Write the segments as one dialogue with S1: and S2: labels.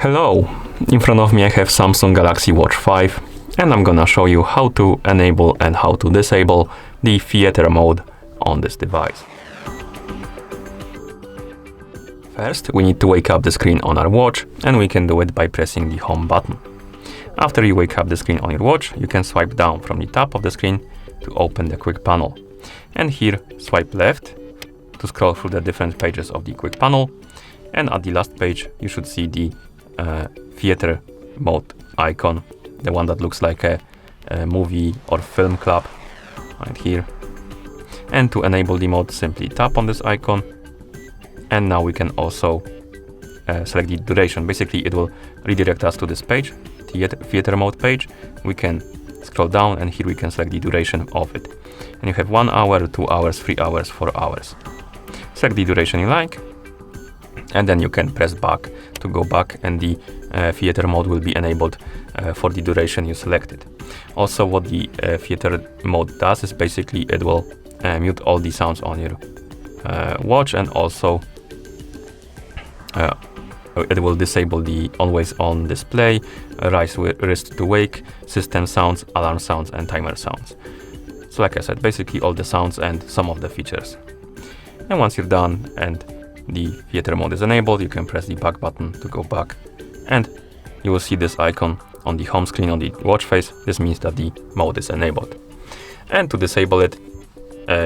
S1: Hello, in front of me I have Samsung Galaxy Watch 5 and I'm gonna show you how to enable and how to disable the theater mode on this device. First, we need to wake up the screen on our watch, and we can do it by pressing the home button. After you wake up the screen on your watch, you can swipe down from the top of the screen to open the quick panel. And here, swipe left to scroll through the different pages of the quick panel. And at the last page, you should see the theater mode icon, the one that looks like a movie or film club, right here. And to enable the mode, simply tap on this icon. And now we can also select the duration. Basically, it will redirect us to this page, theater mode page. We can scroll down and here we can select the duration of it. And you have 1 hour, 2 hours, 3 hours, 4 hours. Select the duration you like. And then you can press back to go back, and the theater mode will be enabled for the duration you selected. Also, what the theater mode does is basically it will mute all the sounds on your watch, and also it will disable the always on display, rise wrist to wake, system sounds, alarm sounds, and timer sounds. So like I said, basically all the sounds and some of the features. And once you're done and the theater mode is enabled, you can press the back button to go back, and you will see this icon on the home screen on the watch face. This means that the mode is enabled. And to disable it,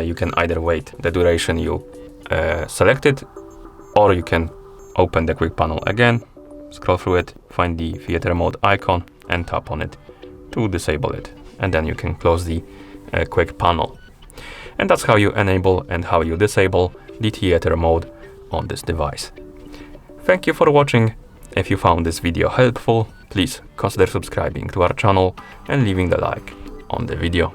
S1: you can either wait the duration you selected, or you can open the quick panel again, scroll through it, find the theater mode icon and tap on it to disable it. And then you can close the quick panel. And that's how you enable and how you disable the theater mode on this device. Thank you for watching. If you found this video helpful, please consider subscribing to our channel and leaving the like on the video.